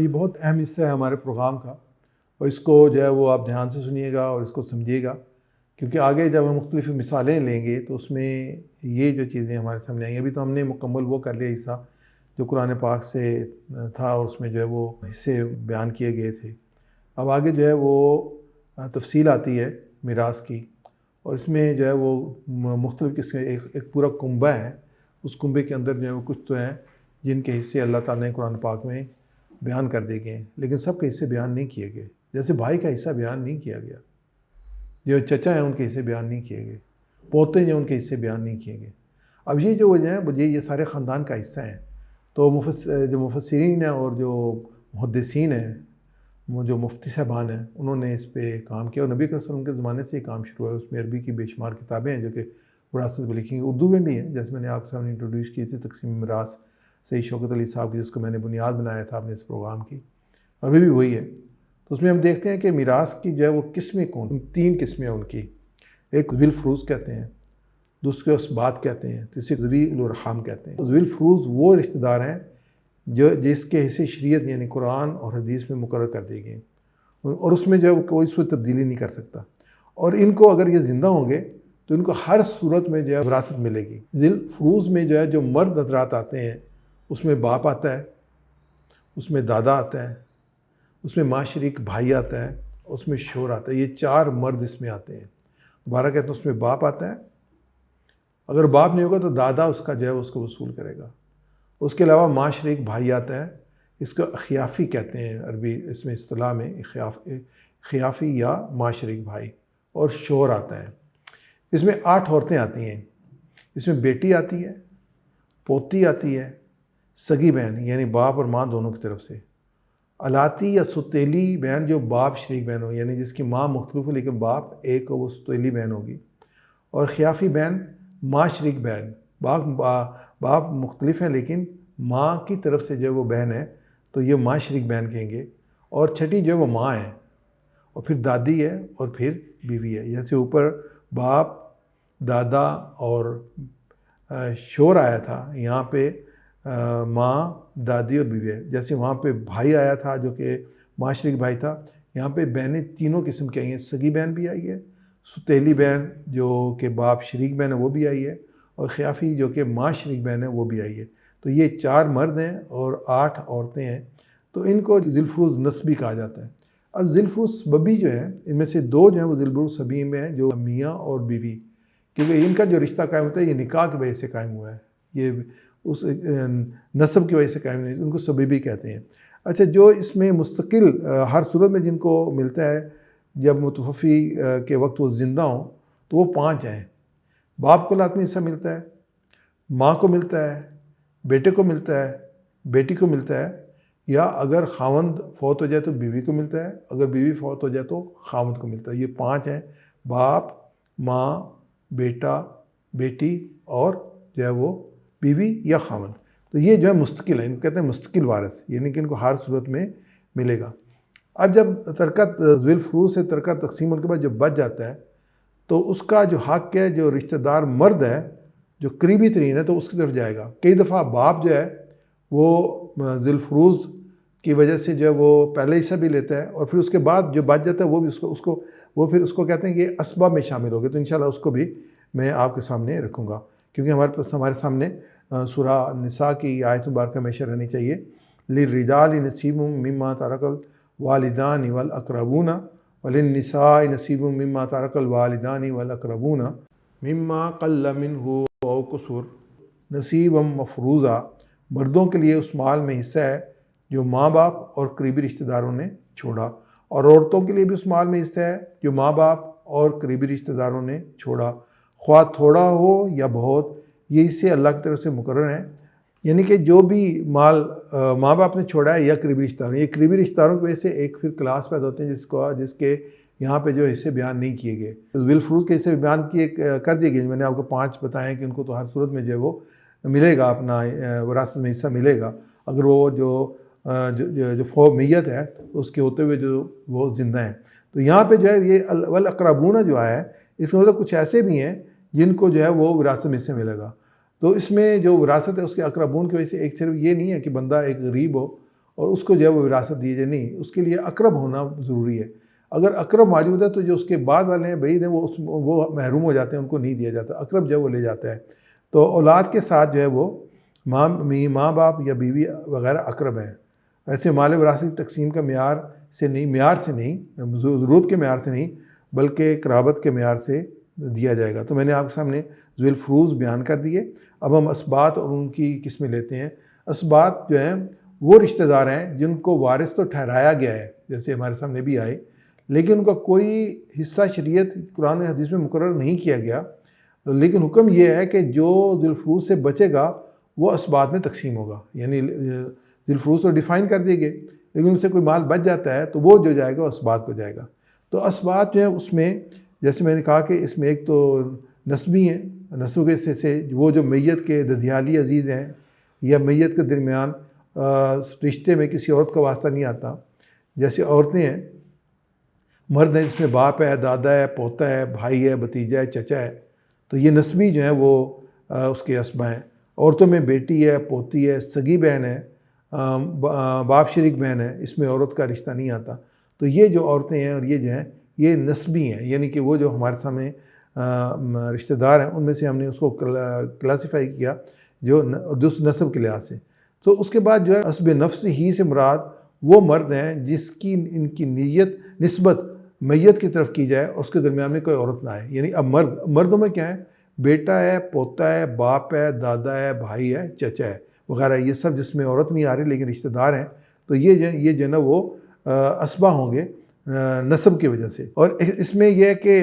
یہ بہت اہم حصہ ہے ہمارے پروگرام کا، اور اس کو جو ہے وہ آپ دھیان سے سنیے گا اور اس کو سمجھیے گا، کیونکہ آگے جب ہم مختلف مثالیں لیں گے تو اس میں یہ جو چیزیں ہمارے سامنے آئیں گی. ابھی تو ہم نے مکمل وہ کر لیا حصہ جو قرآن پاک سے تھا، اور اس میں جو ہے وہ حصے بیان کیے گئے تھے. اب آگے جو ہے وہ تفصیل آتی ہے میراث کی، اور اس میں جو ہے وہ مختلف قسم ایک پورا کنبہ ہے. اس کنبے کے اندر جو ہے وہ کچھ تو ہیں جن کے حصے اللہ تعالیٰ نے قرآن پاک میں بیان کر دیے گئے ہیں، لیکن سب کے حصے بیان نہیں کیے گئے. جیسے بھائی کا حصہ بیان نہیں کیا گیا، جو چچا ہیں ان کے حصے بیان نہیں کیے گئے، پوتے جو ان کے حصے بیان نہیں کیے گئے. اب یہ جو وجہ ہے یہ سارے خاندان کا حصہ ہیں. تو جو مفسرین ہیں اور جو محدثین ہیں، جو مفتی صاحبان ہیں، انہوں نے اس پہ کام کیا، اور نبی صلی اللہ علیہ وسلم کے زمانے سے یہ کام شروع ہے. اس میں عربی کی بے شمار کتابیں ہیں جو کہ وراثت میں لکھی ہیں، اردو میں بھی ہیں، جیسے میں نے آپ کے سامنے انٹروڈیوس کی تھی تقسیم میراث سید شوکت علی صاحب کی، جس کو میں نے بنیاد بنایا تھا اپنے اس پروگرام کی، ابھی بھی وہی ہے. تو اس میں ہم دیکھتے ہیں کہ میراث کی جو ہے وہ قسمیں تین قسمیں ہیں ان کی. ایک ذی الفروض کہتے ہیں، دوسرے اسبات کہتے ہیں، تیسرے ذوی الارحام کہتے ہیں. ذی الفروض وہ رشتہ دار ہیں جس کے حصے شریعت یعنی قرآن اور حدیث میں مقرر کر دیے گئے، اور اس میں جو ہے وہ کوئی اس میں تبدیلی نہیں کر سکتا. اور ان کو اگر یہ زندہ ہوں گے تو ان کو ہر صورت میں جو ہے وراثت ملے گی. ذی الفروض میں جو ہے جو مرد حضرات آتے ہیں، اس میں باپ آتا ہے، اس میں دادا آتا ہے، اس میں ماں شریک بھائی آتا ہے، اس میں شوہر آتا ہے. یہ چار مرد اس میں آتے ہیں. دوبارہ کہتے ہیں اس میں باپ آتا ہے، اگر باپ نہیں ہوگا تو دادا اس کا جو ہے اس کو وصول کرے گا. اس کے علاوہ ماں شریک بھائی آتا ہے، اس کو خیافی کہتے ہیں عربی اس میں اصطلاح میں، خیافی یا ماں شریک بھائی. اور شوہر آتا ہے. اس میں 8 عورتیں آتی ہیں. اس میں بیٹی آتی ہے، پوتی آتی ہے، سگی بہن یعنی باپ اور ماں دونوں کی طرف سے، الاتی یا ستیلی بہن جو باپ شریک بہن ہو، یعنی جس کی ماں مختلف ہے لیکن باپ ایک ہو، وہ ستیلی بہن ہوگی. اور خیافی بہن ماں شریک بہن، باپ مختلف ہیں لیکن ماں کی طرف سے جو وہ بہن ہے تو یہ ماں شریک بہن کہیں گے. اور چھٹی جو وہ ماں ہے، اور پھر دادی ہے، اور پھر بیوی ہے. جیسے اوپر باپ، دادا اور شوہر آیا تھا، یہاں پہ ماں، دادی اور بیوی ہے. جیسے وہاں پہ بھائی آیا تھا جو کہ ماں شریک بھائی تھا، یہاں پہ بہنیں تینوں قسم کی آئی ہیں. سگی بہن بھی آئی ہے، ستیلی بہن جو کہ باپ شریک بہن ہے وہ بھی آئی ہے، اور خیافی جو کہ ماں شریک بہن ہے وہ بھی آئی ہے. تو یہ 4 مرد ہیں اور 8 عورتیں ہیں. تو ان کو ذی الفروض نسبی کہا جاتا ہے. اب ذی الفروض سببی جو ہیں، ان میں سے 2 جو ہیں وہ ذی الفروض سببی میں ہیں، جو میاں اور بیوی، کیونکہ ان کا جو رشتہ قائم ہوتا ہے یہ نکاح کی وجہ سے قائم ہوا ہے، یہ اس نسب کی وجہ سے قائم نہیں، ان کو سببی کہتے ہیں. اچھا، جو اس میں مستقل ہر صورت میں جن کو ملتا ہے جب متوفی کے وقت وہ زندہ ہوں، تو وہ 5 ہیں. باپ کو لازمی حصہ ملتا ہے، ماں کو ملتا ہے، بیٹے کو ملتا ہے، بیٹی کو ملتا ہے، یا اگر خاوند فوت ہو جائے تو بیوی کو ملتا ہے، اگر بیوی فوت ہو جائے تو خاوند کو ملتا ہے. یہ 5 ہیں: باپ، ماں، بیٹا، بیٹی اور جو ہے وہ بیوی یا خاوند. تو یہ جو ہے مستقل ہے، ان کو کہتے ہیں مستقل وارث، یعنی کہ ان کو ہر صورت میں ملے گا. اب جب ترکہ ذی الفروض سے ترکہ تقسیم ہونے کے بعد جو بچ جاتا ہے تو اس کا جو حق ہے، جو رشتہ دار مرد ہے جو قریبی ترین ہے تو اس کی طرف جائے گا. کئی دفعہ باپ جو ہے وہ ذی الفروض کی وجہ سے جو ہے وہ پہلے حصہ بھی لیتا ہے، اور پھر اس کے بعد جو بچ جاتا ہے وہ بھی پھر اس کو کہتے ہیں کہ اسباب میں شامل ہو گئے. تو انشاءاللہ اس کو بھی میں آپ کے سامنے رکھوں گا، کیونکہ ہمارے سامنے سورہ نساء کی آیت مبارکہ ہمیشہ رہنی چاہیے. للرجال نصیب مما ترک الوالدان والاقربون وللنساء نصیب مما ترک الوالدان والاقربون مما قل منہ او کثر نصیبا مفروضا. مردوں کے لیے اس مال میں حصہ ہے جو ماں باپ اور قریبی رشتہ داروں نے چھوڑا، اور عورتوں کے لیے بھی اس مال میں حصہ ہے جو ماں باپ اور قریبی رشتہ داروں نے چھوڑا، خواہ تھوڑا ہو یا بہت. یہ حصے اللہ کی طرف سے مقرر ہیں، یعنی کہ جو بھی مال ماں باپ نے چھوڑا ہے یا قریبی رشتہ داروں، یہ قریبی رشتہ داروں کی وجہ سے ایک پھر کلاس پیدا ہوتے ہیں جس کے یہاں پہ جو حصے بیان نہیں کیے گئے. ذی الفروض کے حصے بیان کر دیے گئے، میں نے آپ کو 5 بتائے کہ ان کو تو ہر صورت میں جو ہے وہ ملے گا، اپنا وراثت میں حصہ ملے گا اگر وہ جو میت ہے اس کے ہوتے ہوئے جو وہ زندہ ہیں. تو یہاں پہ جو ہے یہ والاقربون جو آیا ہے، اس میں مطلب کچھ ایسے بھی ہیں جن کو جو ہے وہ وراثت میں حصہ ملے گا. تو اس میں جو وراثت ہے اس کے اقربون کی وجہ سے ایک صرف یہ نہیں ہے کہ بندہ ایک غریب ہو اور اس کو جو ہے وہ وراثت دی جائے، نہیں، اس کے لیے اقرب ہونا ضروری ہے۔ اگر اقرب موجود ہے تو جو اس کے بعد والے ہیں بعید ہیں وہ محروم ہو جاتے ہیں، ان کو نہیں دیا جاتا، اقرب جو ہے وہ لے جاتا ہے۔ تو اولاد کے ساتھ جو ہے وہ ماں باپ یا بیوی وغیرہ اقرب ہیں۔ ایسے مال وراثت کی تقسیم کا معیار سے نہیں، ضرورت کے معیار سے نہیں، بلکہ قرابت کے معیار سے دیا جائے گا۔ تو میں نے آپ کے سامنے ذوی الفروض بیان کر دیے۔ اب ہم اسبات اور ان کی قسمیں لیتے ہیں۔ اسبات جو ہیں وہ رشتہ دار ہیں جن کو وارث تو ٹھہرایا گیا ہے، جیسے ہمارے سامنے بھی آئے، لیکن ان کا کوئی حصہ شریعت قرآن و حدیث میں مقرر نہیں کیا گیا، لیکن حکم یہ ہے کہ جو ذوی الفروض سے بچے گا وہ اسبات میں تقسیم ہوگا۔ یعنی ذوی الفروض تو ڈیفائن کر دیے گئے، لیکن ان سے کوئی مال بچ جاتا ہے تو وہ جو جائے گا وہ اسبات کو جائے گا۔ تو اسبات جو ہے اس میں جیسے میں نے کہا کہ اس میں ایک تو نسبی ہیں، نسب کے حصے سے وہ جو میت کے ددیالی عزیز ہیں یا میت کے درمیان رشتے میں کسی عورت کا واسطہ نہیں آتا، جیسے عورتیں ہیں، مرد ہیں جس میں باپ ہے، دادا ہے، پوتا ہے، بھائی ہے، بھتیجا ہے، چچا ہے، تو یہ نسبی جو ہیں وہ اس کے اسبہ ہیں۔ عورتوں میں بیٹی ہے، پوتی ہے، سگی بہن ہے، باپ شریک بہن ہے، اس میں عورت کا رشتہ نہیں آتا۔ تو یہ جو عورتیں ہیں اور یہ جو ہیں یہ نسبی ہیں، یعنی کہ وہ جو ہمارے سامنے رشتہ دار ہیں ان میں سے ہم نے اس کو کلاسیفائی کیا جو نسب کے لحاظ سے۔ تو اس کے بعد جو ہے اسب نفس ہی سے مراد وہ مرد ہیں جس کی ان کی نسبت میت کی طرف کی جائے اور اس کے درمیان میں کوئی عورت نہ آئے۔ یعنی اب مردوں میں کیا ہے، بیٹا ہے، پوتا ہے، باپ ہے، دادا ہے، بھائی ہے، چچا ہے وغیرہ، یہ سب جس میں عورت نہیں آ رہی لیکن رشتہ دار ہیں، تو یہ جو ہے نا وہ اسبہ ہوں گے نسب کی وجہ سے۔ اور اس میں یہ ہے کہ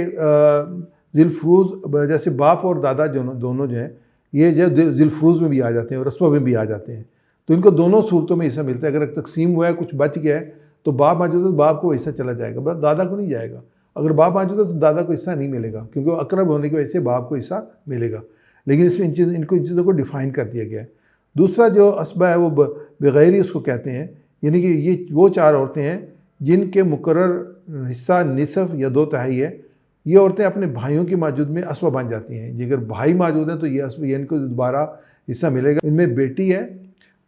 ذی الفروض جیسے باپ اور دادا دونوں جو ہیں یہ جو ذی الفروض میں بھی آ جاتے ہیں اور اسبہ میں بھی آ جاتے ہیں، تو ان کو دونوں صورتوں میں حصہ ملتا ہے۔ اگر تقسیم ہوا ہے کچھ بچ گیا ہے تو باپ موجود ہے تو باپ کو حصہ چلا جائے گا، بس دادا کو نہیں جائے گا۔ اگر باپ موجود ہے تو دادا کو حصہ نہیں ملے گا کیونکہ وہ اقرب ہونے کی وجہ سے باپ کو حصہ ملے گا، لیکن اس میں ان چیزوں کو ڈیفائن کر دیا گیا ہے۔ دوسرا جو اسبہ ہے وہ بغیری اس کو کہتے ہیں، یعنی کہ یہ وہ چار عورتیں ہیں جن کے مقرر حصہ نصف یا 2/3 ہے۔ یہ عورتیں اپنے بھائیوں کی موجود میں اسبہ بن جاتی ہیں، اگر بھائی موجود ہیں تو یہ اسبہ ان کو دوبارہ حصہ ملے گا۔ ان میں بیٹی ہے،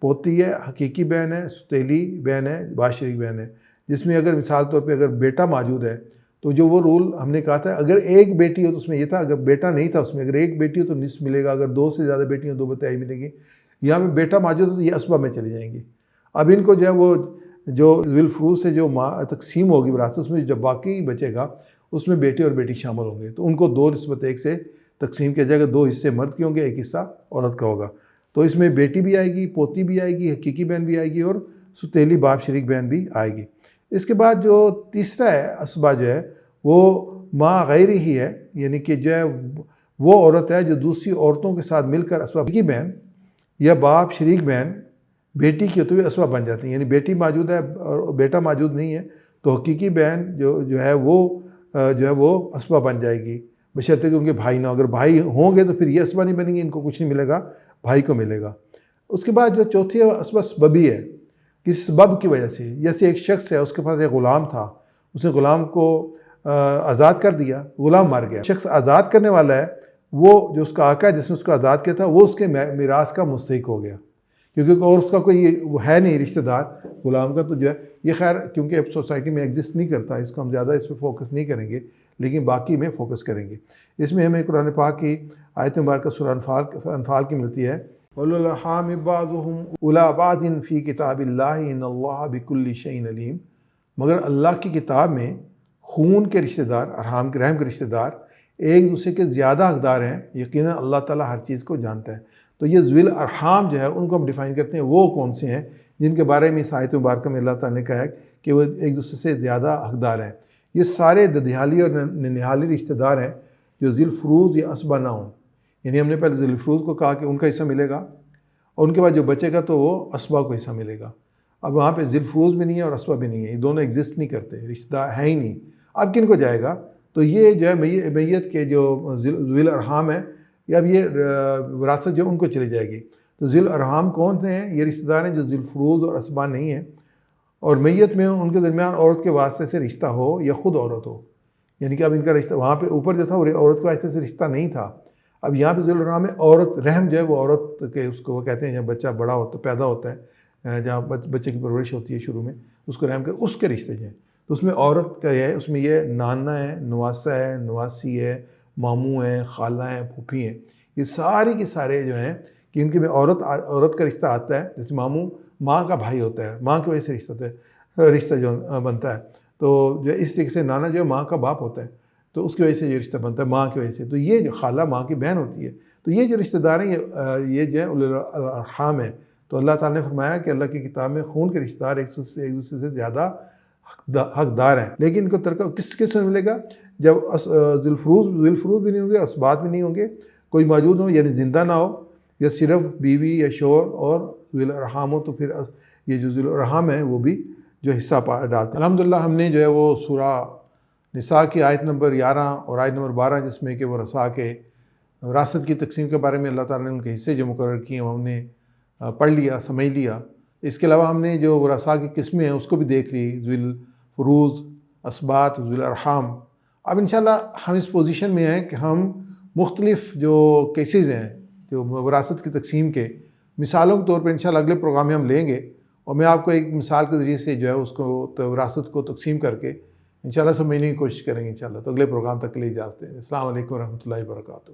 پوتی ہے، حقیقی بہن ہے، ستیلی بہن ہے، باشریک بہن ہے، جس میں اگر مثال طور پہ اگر بیٹا موجود ہے تو جو وہ رول ہم نے کہا تھا اگر ایک بیٹی ہو تو اس میں یہ تھا، اگر بیٹا نہیں تھا اس میں اگر ایک بیٹی ہو تو نصف ملے گا، اگر 2 سے زیادہ بیٹی ہوں 2/3 ملے گی۔ یہاں پہ بیٹا موجود ہے تو یہ اسبہ میں چلی جائیں گی۔ اب ان کو جو ہے وہ جو ذوی الفروض سے جو تقسیم ہوگی وراثت، اس میں جب باقی بچے گا اس میں بیٹے اور بیٹی شامل ہوں گے، تو ان کو 2:1 سے تقسیم کیا جائے گا، 2 حصے مرد کے ہوں گے، 1 حصہ عورت کا ہوگا۔ تو اس میں بیٹی بھی آئے گی، پوتی بھی آئے گی، حقیقی بہن بھی آئے گی اور ستیلی باپ شریک بہن بھی آئے گی۔ اس کے بعد جو تیسرا ہے اسبہ جو ہے وہ ماں غیر ہی ہے، یعنی کہ جو ہے وہ عورت ہے جو دوسری عورتوں کے ساتھ مل کر اسبہ، حقیقی بہن یا باپ شریک بہن بیٹی کی ہوتے ہوئے اسبہ بن جاتی ہیں۔ یعنی بیٹی موجود ہے اور بیٹا موجود نہیں ہے تو حقیقی بہن جو ہے وہ اسبہ بن جائے گی، بشرطے کہ ان کے بھائی نہ ہو۔ اگر بھائی ہوں گے تو پھر یہ اسبہ نہیں بنیں گے، ان کو کچھ نہیں ملے گا، بھائی کو ملے گا۔ اس کے بعد جو چوتھی ہے اسبہ سببی ہے، کس سبب کی وجہ سے، جیسے ایک شخص ہے اس کے پاس ایک غلام تھا، اس نے غلام کو آزاد کر دیا، غلام مر گیا، شخص آزاد کرنے والا ہے وہ جو اس کا آقا ہے جس نے اس کو آزاد کیا تھا وہ اس کے میراث کا مستحق ہو گیا، کیونکہ اور اس کا کوئی وہ ہے نہیں رشتہ دار غلام کا، تو جو ہے یہ خیر کیونکہ اب سوسائٹی میں ایگزسٹ نہیں کرتا، اس کو ہم زیادہ اس پہ فوکس نہیں کریں گے، لیکن باقی میں فوکس کریں گے۔ اس میں ہمیں قرآن پاک کی آیت مبارکہ سورہ انفال کی ملتی ہے، وَالْأَرْحَامِ بَعْضُهُمْ أَوْلَىٰ بَعْضٍ فِي كِتَابِ اللَّهِ إِنَّ اللَّهَ بِكُلِّ شَيْءٍ عَلِيمٌ، مگر اللہ کی کتاب میں خون کے رشتہ دار، ارحام کے رحم کے رشتہ دار ایک دوسرے کے زیادہ حقدار ہیں، یقیناً اللہ تعالیٰ ہر چیز کو جانتا ہے۔ تو یہ ذوی الارحام جو ہے ان کو ہم ڈیفائن کرتے ہیں، وہ کون سے ہیں جن کے بارے میں اس آیت مبارکہ میں اللہ تعالیٰ نے کہا ہے کہ وہ ایک دوسرے سے زیادہ حقدار ہیں۔ یہ سارے ددیالی اور ننہالی رشتہ دار ہیں جو ذی الفروض یا اسبہ نہ ہوں، یعنی ہم نے پہلے ذی الفروض کو کہا کہ ان کا حصہ ملے گا اور ان کے بعد جو بچے گا تو وہ اسبہ کو حصہ ملے گا۔ اب وہاں پہ ذی الفروض بھی نہیں ہے اور اسبہ بھی نہیں ہے، یہ دونوں ایگزسٹ نہیں کرتے، رشتہ دار ہیں ہی نہیں۔ اب کن کو جائے گا؟ تو یہ جو ہے میت کے جو ذوی الارحام ہیں، اب یہ وراثت جو ان کو چلی جائے گی۔ تو ذی الارحام کون سے ہیں؟ یہ رشتہ دار ہیں جو ذی الفروض اور اسبہ نہیں ہیں اور میت میں ان کے درمیان عورت کے واسطے سے رشتہ ہو یا خود عورت ہو، یعنی کہ اب ان کا رشتہ وہاں پہ اوپر جو تھا وہ عورت کے واسطے سے رشتہ نہیں تھا، اب یہاں پہ ذی الارحام میں عورت رحم جو ہے وہ عورت کے اس کو وہ کہتے ہیں جب بچہ بڑا ہوتا پیدا ہوتا ہے جہاں بچے کی پرورش ہوتی ہے شروع میں، اس کو رحم کر، اس کے رشتے جو ہیں، تو اس میں عورت کا ہے، اس میں یہ نانا ہے، نواسا ہے، نواسی ہے، ماموں ہیں، خالہ ہیں، پھوپھی ہیں، یہ ساری کے سارے جو ہیں کہ ان کے میں عورت کا رشتہ آتا ہے. جیسے ماموں ماں کا بھائی ہوتا ہے، ماں کی وجہ سے رشتہ ہوتا ہے، رشتہ جو بنتا ہے. تو جو اس طریقے سے نانا جو ہے ماں کا باپ ہوتا ہے، تو اس کی وجہ سے یہ رشتہ بنتا ہے ماں کی وجہ سے. تو یہ جو خالہ ماں کی بہن ہوتی ہے. تو یہ جو رشتہ دار ہیں یہ جو ہے اولی الارحام ہیں. تو اللہ تعالیٰ نے فرمایا کہ اللہ کی کتاب میں خون کے رشتہ دار ایک دوسرے سے زیادہ حقدار ہیں. لیکن ان کو ترکہ کس میں ملے گا؟ جب ذوالفروض بھی نہیں ہوں گے، اسبات بھی نہیں ہوں گے، کوئی موجود ہو یعنی زندہ نہ ہو، یا صرف بیوی یا شوہر اور ذوی الارحام ہو، تو پھر یہ جو ذوی الارحام ہیں وہ بھی جو حصہ ڈالتے ہیں. الحمدللہ ہم نے جو ہے وہ سورہ نساء کی آیت نمبر 11 اور آیت نمبر 12 جس میں کہ وہ رسا کے وراثت کی تقسیم کے بارے میں اللہ تعالیٰ نے ان کے حصے جو مقرر کیے ہیں وہ ہم نے پڑھ لیا، سمجھ لیا. اس کے علاوہ ہم نے جو ورثاء کی قسمیں ہیں اس کو بھی دیکھ لی، ذوی الفروض، اسبات، ذوی الارحام. اب انشاءاللہ ہم اس پوزیشن میں ہیں کہ ہم مختلف جو کیسز ہیں جو وراثت کی تقسیم کے مثالوں کے طور پر انشاءاللہ اگلے پروگرام میں ہم لیں گے، اور میں آپ کو ایک مثال کے ذریعے سے جو ہے اس کو وراثت کو تقسیم کر کے انشاءاللہ سمجھنے کی کوشش کریں گے انشاءاللہ. تو اگلے پروگرام تک کے لیے اجازت دیں. السلام علیکم ورحمۃ اللہ وبرکاتہ.